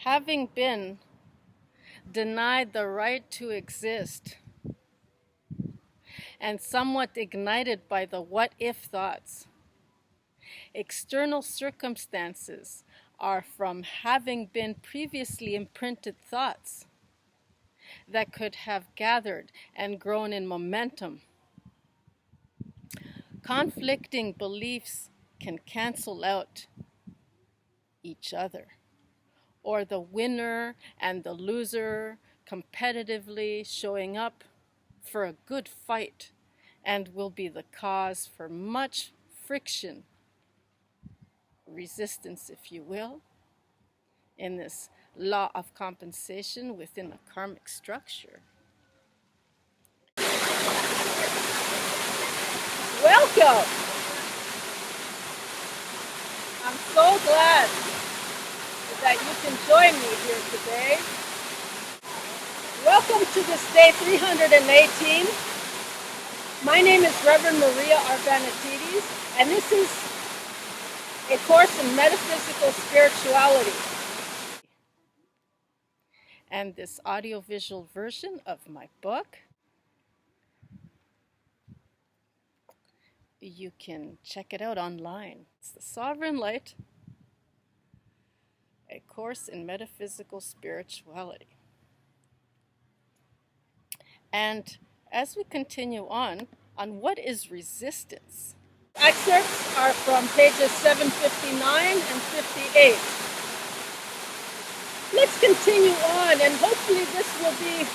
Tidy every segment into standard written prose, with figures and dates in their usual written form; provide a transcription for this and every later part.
having been denied the right to exist and somewhat ignited by the what-if thoughts. External circumstances are from having been previously imprinted thoughts that could have gathered and grown in momentum. Conflicting beliefs can cancel out each other, or the winner and the loser competitively showing up for a good fight, and will be the cause for much friction, resistance, if you will, in this law of compensation within a karmic structure. Welcome! I'm so glad that you can join me here today. Welcome to this day 318. My name is Reverend Maria Arvanitidis, and this is a course in metaphysical spirituality. And this audiovisual version of my book, you can check it out online. It's The Sovereign Light, a course in metaphysical spirituality. And as we continue on what is resistance? Excerpts are from pages 759 and 58. Let's continue on, and hopefully this will be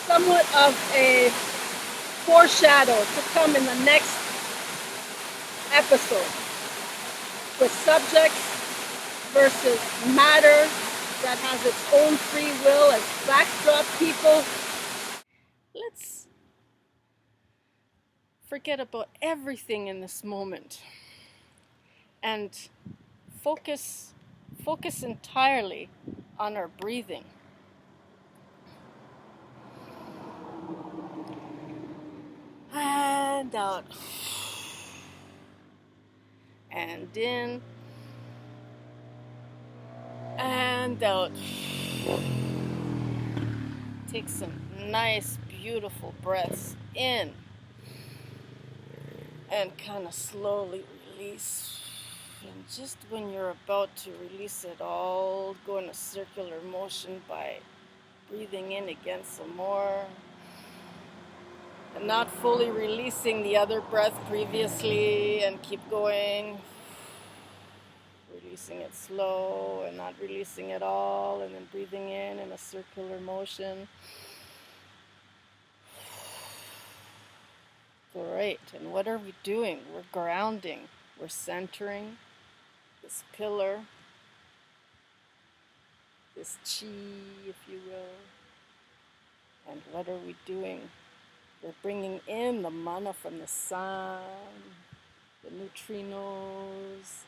somewhat of a foreshadow to come in the next episode, with subjects versus matter that has its own free will as backdrop people. Let's forget about everything in this moment and focus entirely on our breathing. And out. And in. And out. Take some nice, beautiful breaths in. And kind of slowly release. And just when you're about to release it all, go in a circular motion by breathing in again some more. And not fully releasing the other breath previously, and keep going. Releasing it slow and not releasing it all, and then breathing in a circular motion. Great. And what are we doing? We're grounding. We're centering this pillar, this chi, if you will. And what are we doing? We're bringing in the mana from the sun, the neutrinos,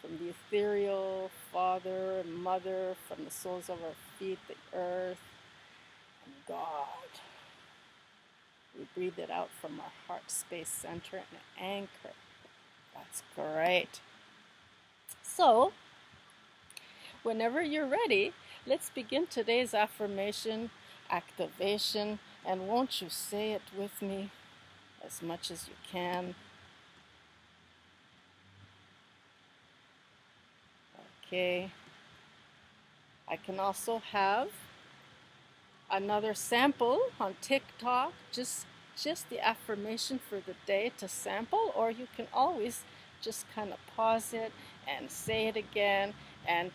from the ethereal father and mother, from the soles of our feet, the earth, and God. We breathe it out from our heart space center and anchor. That's great. So, whenever you're ready, let's begin today's affirmation, activation, and won't you say it with me as much as you can? Okay. I can also have another sample on TikTok, just the affirmation for the day to sample, or you can always just kind of pause it and say it again. And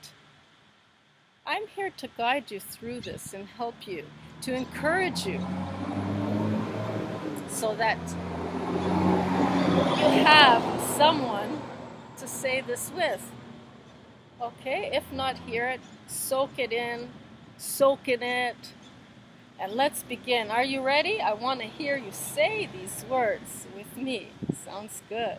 I'm here to guide you through this and help you, to encourage you, so that you have someone to say this with. Okay, if not, hear it, soak it in it, and let's begin. Are you ready? I want to hear you say these words with me. Sounds good.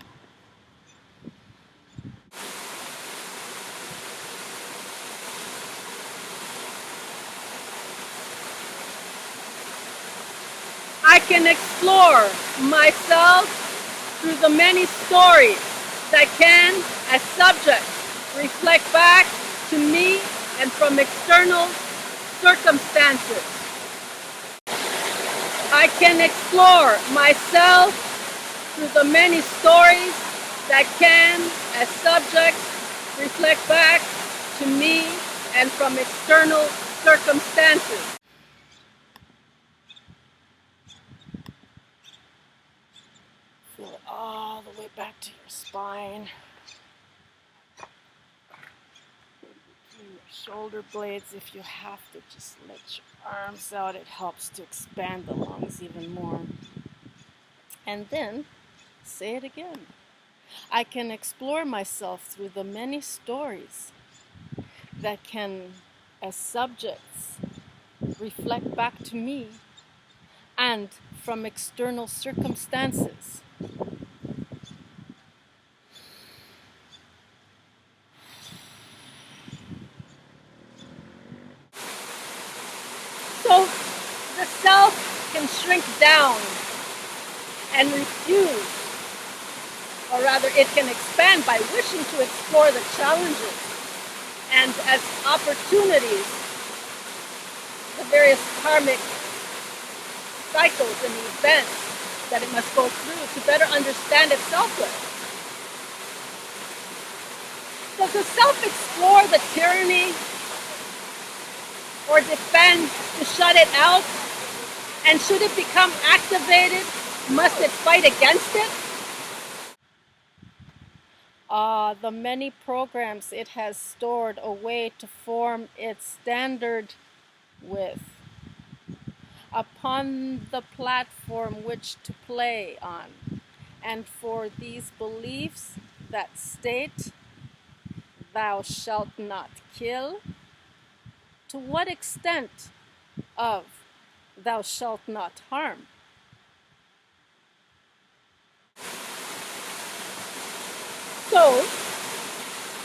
I can explore myself through the many stories that can, as subjects, reflect back to me and from external circumstances. I can explore myself through the many stories that can, as subjects, reflect back to me and from external circumstances. Feel it all the way back to your spine. Your shoulder blades, if you have to, just let your arms out. It helps to expand the lungs even more. And then, say it again. I can explore myself through the many stories that can, as subjects, reflect back to me and from external circumstances. So the self can shrink down and refuse, or rather it can expand by wishing to explore the challenges and as opportunities, the various karmic cycles and events that it must go through to better understand itself with. Does the self explore the tyranny or defend to shut it out? And should it become activated, must it fight against it? The many programs it has stored away to form its standard with, upon the platform which to play on, and for these beliefs that state, thou shalt not kill, to what extent of thou shalt not harm? So,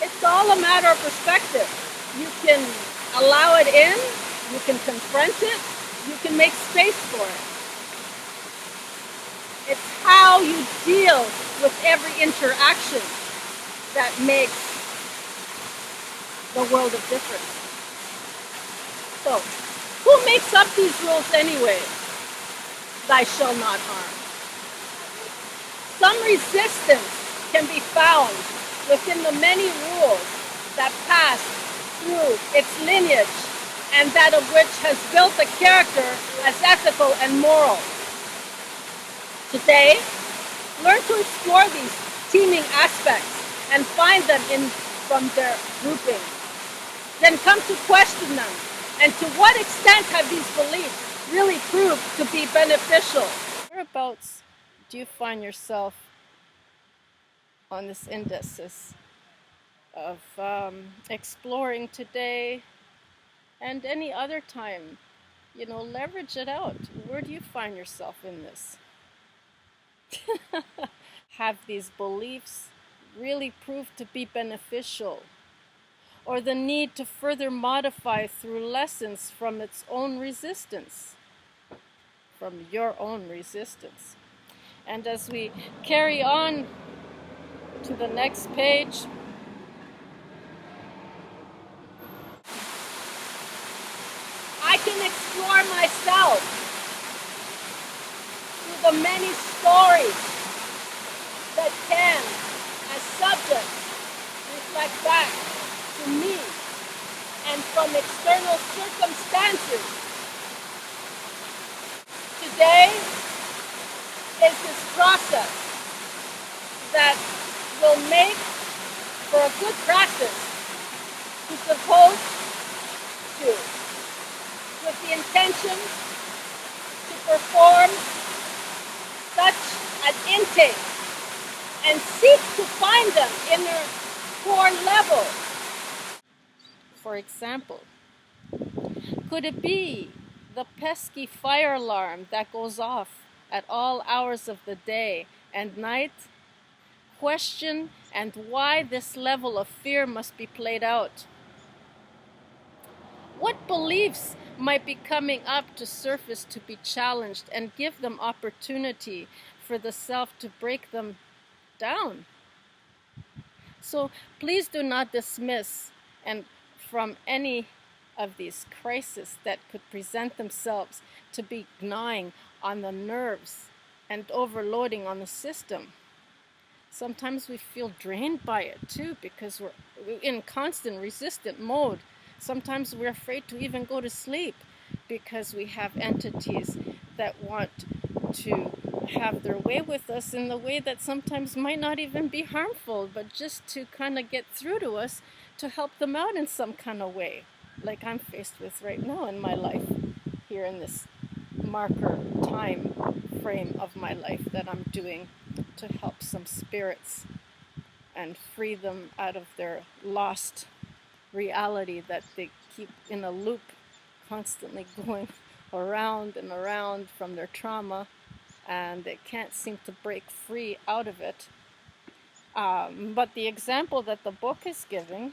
it's all a matter of perspective. You can allow it in, you can confront it, you can make space for it. It's how you deal with every interaction that makes the world of difference. So, who makes up these rules anyway? Thou shalt not harm. Some resistance can be found within the many rules that pass through its lineage and that of which has built a character as ethical and moral. Today, learn to explore these teeming aspects and find them from their grouping. Then come to question them, and to what extent have these beliefs really proved to be beneficial? Whereabouts do you find yourself on this indices of exploring today and any other time? Leverage it out. Where do you find yourself in this? Have these beliefs really proved to be beneficial, or the need to further modify through lessons from its own resistance, from your own resistance? And as we carry on to the next page, I can explore myself through the many stories that can, as subjects, reflect back to me and from external circumstances. Today is this process that will make for a good practice to suppose to, with the intention to perform such an intake and seek to find them in their core level. For example, could it be the pesky fire alarm that goes off at all hours of the day and night? Question and why this level of fear must be played out. What beliefs might be coming up to surface to be challenged and give them opportunity for the self to break them down? So please do not dismiss and from any of these crises that could present themselves to be gnawing on the nerves and overloading on the system. Sometimes we feel drained by it too, because we're in constant resistant mode. Sometimes we're afraid to even go to sleep because we have entities that want to have their way with us in the way that sometimes might not even be harmful, but just to kind of get through to us, to help them out in some kind of way, like I'm faced with right now in my life, here in this marker time frame of my life that I'm doing to help some spirits and free them out of their lost reality that they keep in a loop, constantly going around and around from their trauma, and they can't seem to break free out of it. But the example that the book is giving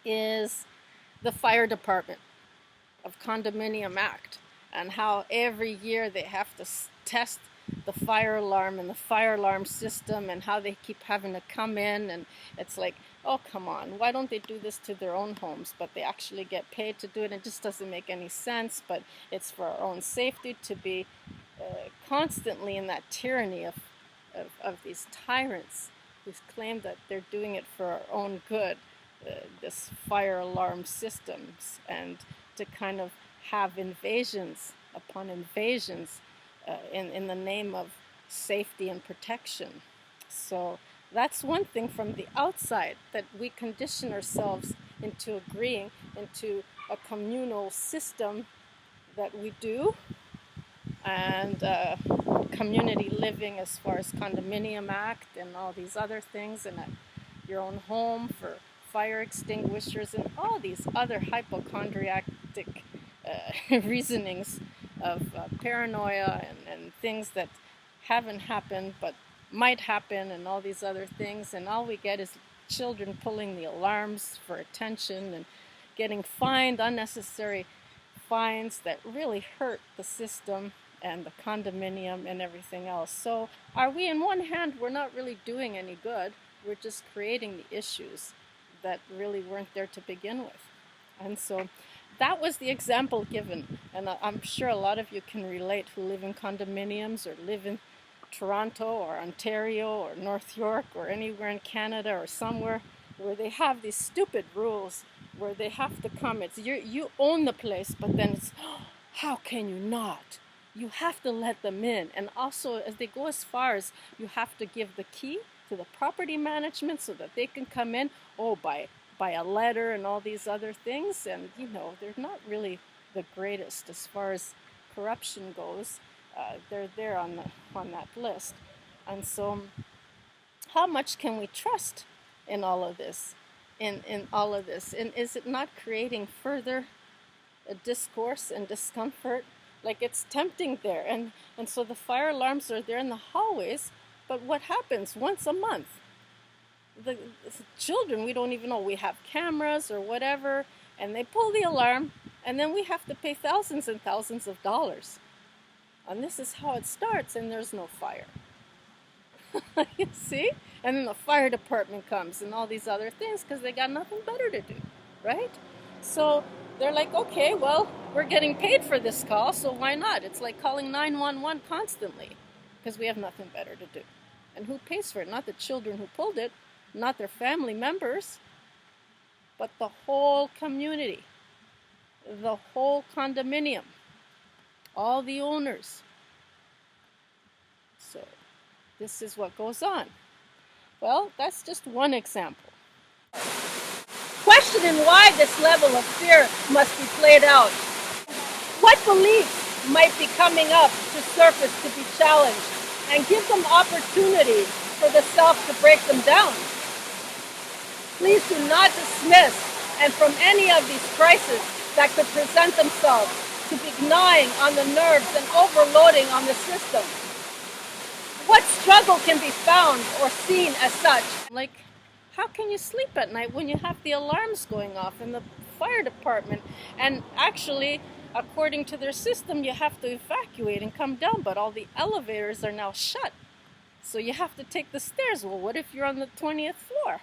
is the fire department of Condominium Act, and how every year they have to test the fire alarm and the fire alarm system, and how they keep having to come in, and it's like, oh, come on, why don't they do this to their own homes? But they actually get paid to do it. It just doesn't make any sense, but it's for our own safety to be constantly in that tyranny of these tyrants who claim that they're doing it for our own good, this fire alarm systems, and to kind of have invasions upon invasions in the name of safety and protection. So that's one thing from the outside, that we condition ourselves into agreeing into a communal system that we do, and community living as far as Condominium Act and all these other things, and your own home for fire extinguishers and all these other hypochondriatic reasonings of paranoia and things that haven't happened but might happen, and all these other things, and all we get is children pulling the alarms for attention and getting fined, unnecessary fines that really hurt the system and the condominium and everything else. So are we, in one hand, we're not really doing any good, we're just creating the issues that really weren't there to begin with. And so that was the example given, and I'm sure a lot of you can relate who live in condominiums or live in Toronto or Ontario or North York or anywhere in Canada or somewhere where they have these stupid rules where they have to come. It's you own the place, but then it's, oh, how can you not? You have to let them in. And also, as they go as far as you have to give the key to the property management so that they can come in, by a letter and all these other things. And they're not really the greatest as far as corruption goes. They're there on that list. And so how much can we trust in all of this? In all of this? And is it not creating further discourse and discomfort? Like, it's tempting there. And so the fire alarms are there in the hallways, but what happens once a month? The children, we don't even know, we have cameras or whatever, and they pull the alarm, and then we have to pay thousands and thousands of dollars. And this is how it starts, and there's no fire. You see? And then the fire department comes and all these other things because they got nothing better to do, right? So they're like, okay, well, we're getting paid for this call, so why not? It's like calling 911 constantly because we have nothing better to do. And who pays for it? Not the children who pulled it, not their family members, but the whole community, the whole condominium, all the owners. So this is what goes on. Well, that's just one example. Questioning why this level of fear must be played out. What beliefs might be coming up to surface to be challenged, and give them opportunity for the self to break them down. Please do not dismiss and from any of these crises that could present themselves to be gnawing on the nerves and overloading on the system. What struggle can be found or seen as such? Like, how can you sleep at night when you have the alarms going off in the fire department? And actually, according to their system, you have to evacuate and come down, but all the elevators are now shut. So you have to take the stairs. Well, what if you're on the 20th floor?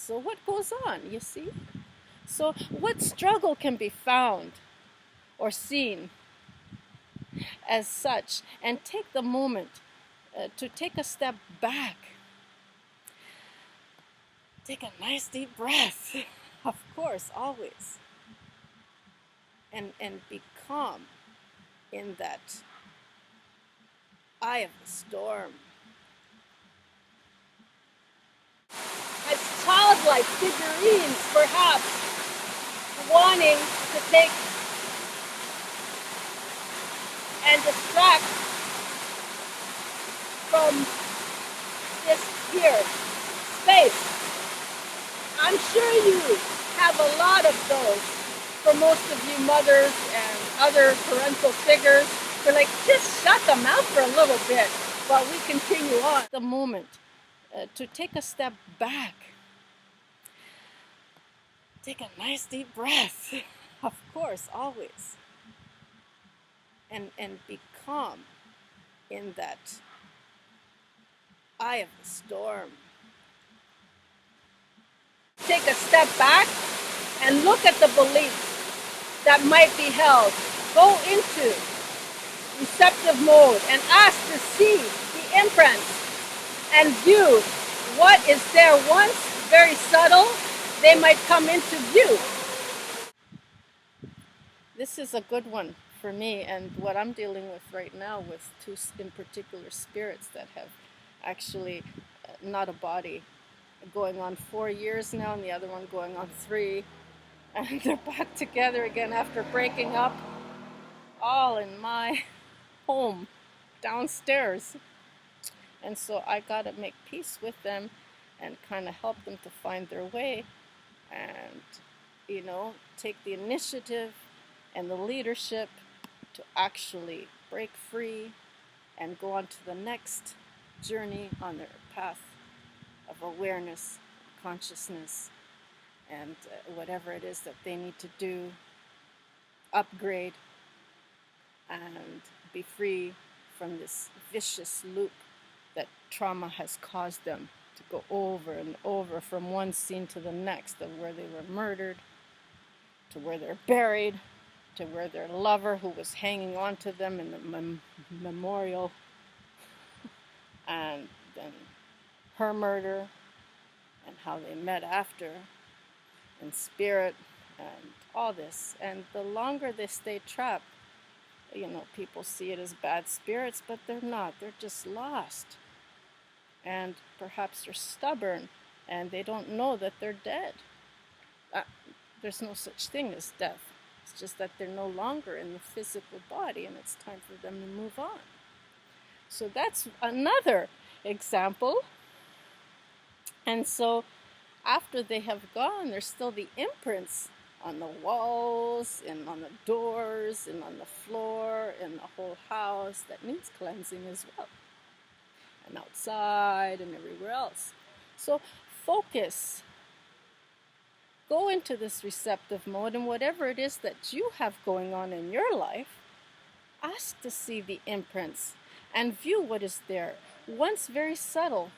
So what goes on, you see? So what struggle can be found or seen as such, and take the moment to take a step back. Take a nice deep breath, of course, always. And be calm in that eye of the storm. As childlike figurines, perhaps, wanting to take and distract from this here space. I'm sure you have a lot of those. For most of you mothers and other parental figures, they're like, just shut them out for a little bit while we continue on. The moment to take a step back. Take a nice deep breath, of course, always. And be calm in that eye of the storm. Take a step back and look at the beliefs that might be held. Go into receptive mode and ask to see the imprints and view what is there once very subtle. They might come into view. This is a good one for me, and what I'm dealing with right now with two in particular spirits that have actually not a body, going on 4 years now, and the other one going on 3, and they're back together again after breaking up, all in my home downstairs. And so I gotta make peace with them and kind of help them to find their way, and take the initiative and the leadership to actually break free and go on to the next journey on their path of awareness, consciousness, and whatever it is that they need to do, upgrade, and be free from this vicious loop that trauma has caused them to go over and over from one scene to the next, of where they were murdered, to where they're buried, to where their lover who was hanging on to them in the memorial, and then her murder, and how they met after in spirit, and all this. And the longer they stay trapped, people see it as bad spirits, but they're not. They're just lost. And perhaps they're stubborn, and they don't know that they're dead. There's no such thing as death. It's just that they're no longer in the physical body, and it's time for them to move on. So that's another example. And so after they have gone, there's still the imprints on the walls, and on the doors, and on the floor, and the whole house that needs cleansing as well. And outside and everywhere else. So focus. Go into this receptive mode, and whatever it is that you have going on in your life, ask to see the imprints and view what is there. Once very subtle,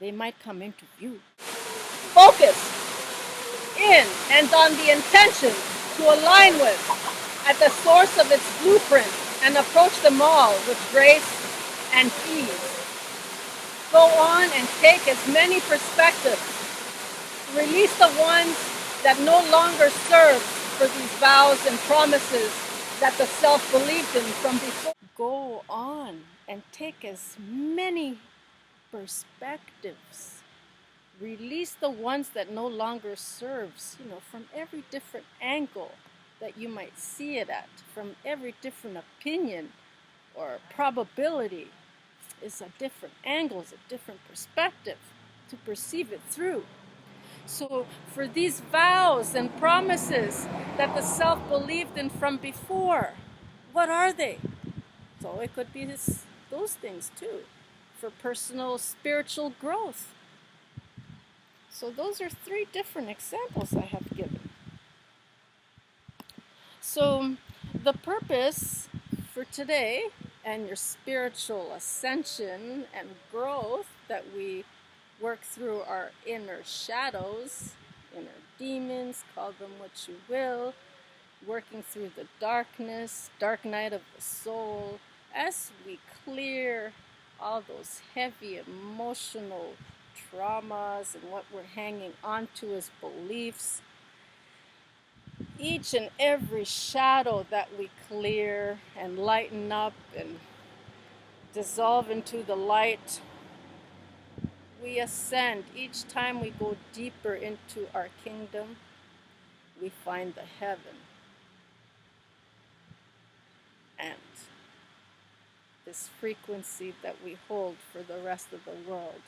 they might come into view. Focus in and on the intention to align with at the source of its blueprint, and approach them all with grace and ease. Go on and take as many perspectives. Release the ones that no longer serve for these vows and promises that the self believed in from before. Go on and take as many perspectives. Release the ones that no longer serves, from every different angle that you might see it at, from every different opinion or probability. Is a different angle, is a different perspective to perceive it through. So for these vows and promises that the self believed in from before, what are they? So it could be those things too, for personal spiritual growth. So those are 3 different examples I have given. So the purpose for today and your spiritual ascension and growth that we work through our inner shadows, inner demons, call them what you will, working through the darkness, dark night of the soul, as we clear all those heavy emotional traumas and what we're hanging onto as beliefs. Each and every shadow that we clear and lighten up and dissolve into the light, we ascend. Each time we go deeper into our kingdom, we find the heaven. And this frequency that we hold for the rest of the world,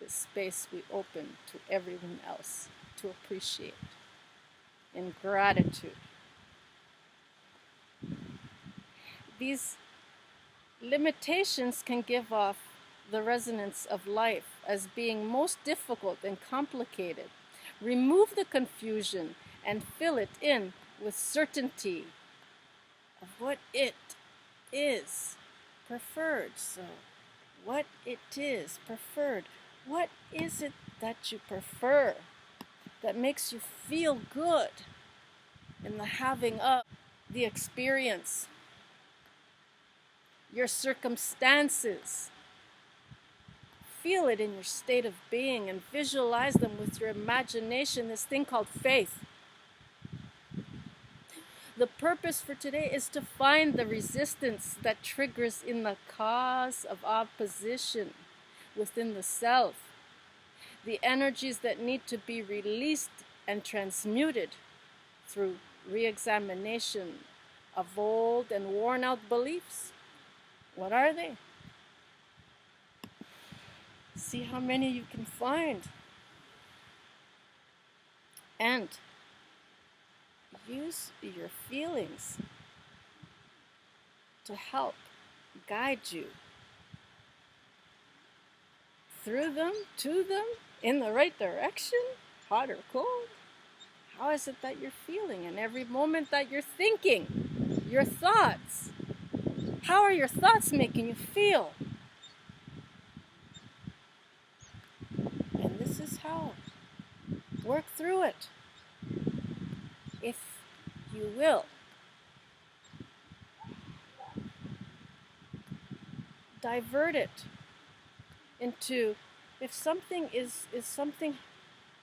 this space we open to everyone else to appreciate in gratitude. These limitations can give off the resonance of life as being most difficult and complicated. Remove the confusion and fill it in with certainty of what it is preferred. So, what it is preferred. What is it that you prefer that makes you feel good in the having of the experience? Your circumstances. Feel it in your state of being and visualize them with your imagination, this thing called faith. The purpose for today is to find the resistance that triggers in the cause of opposition within the self, the energies that need to be released and transmuted through re-examination of old and worn out beliefs. What are they? See how many you can find. And use your feelings to help guide you through them, to them, in the right direction, hot or cold. How is it that you're feeling in every moment that you're thinking? Your thoughts. How are your thoughts making you feel? And this is how. Work through it. If you will. Divert it into, if something is something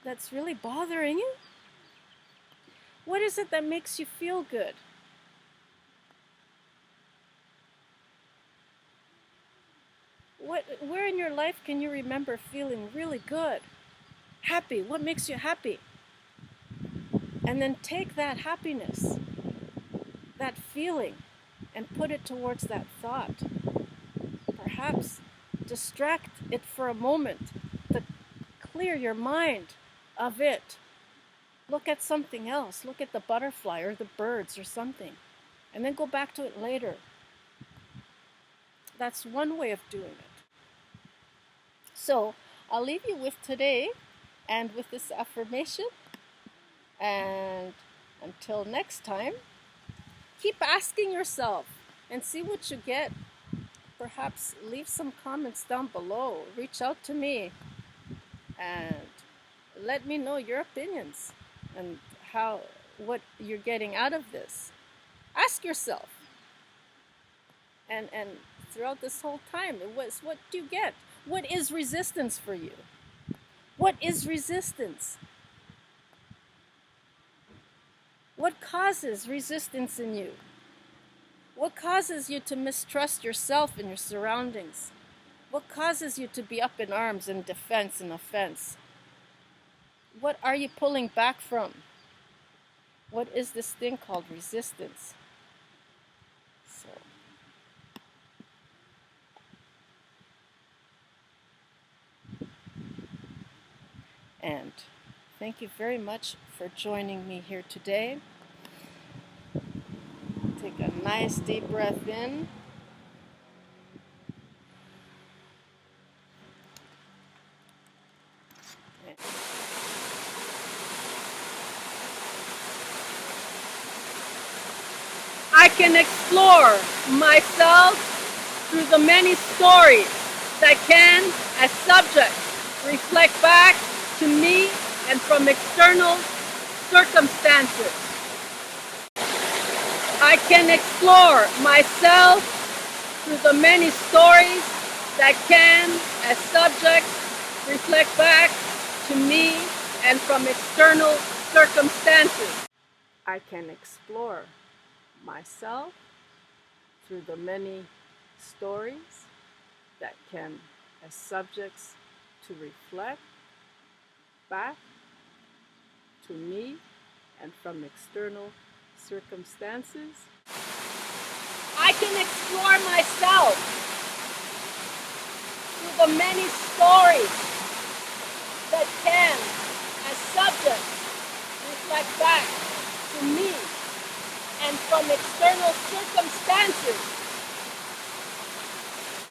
that's really bothering you, what is it that makes you feel good? Where in your life can you remember feeling really good? Happy? What makes you happy? And then take that happiness, that feeling, and put it towards that thought. Perhaps distract it for a moment to clear your mind of it. Look at something else. Look at the butterfly or the birds or something. And then go back to it later. That's one way of doing it. So I'll leave you with today and with this affirmation. And until next time, keep asking yourself and see what you get. Perhaps leave some comments down below. Reach out to me and let me know your opinions and what you're getting out of this. Ask yourself. And throughout this whole time, it was, what do you get? What is resistance for you? What is resistance? What causes resistance in you? What causes you to mistrust yourself and your surroundings? What causes you to be up in arms in defense and offense? What are you pulling back from? What is this thing called resistance? So, and thank you very much for joining me here today. Take a nice deep breath in. I can explore myself through the many stories that can, as subjects, reflect back to me and from external circumstances. I can explore myself through the many stories that can, as subjects, reflect back to me and from external circumstances. I can explore myself through the many stories that can, as subjects, to reflect back to me and from external circumstances. I can explore myself through the many stories that can, as subjects, reflect back to me and from external circumstances.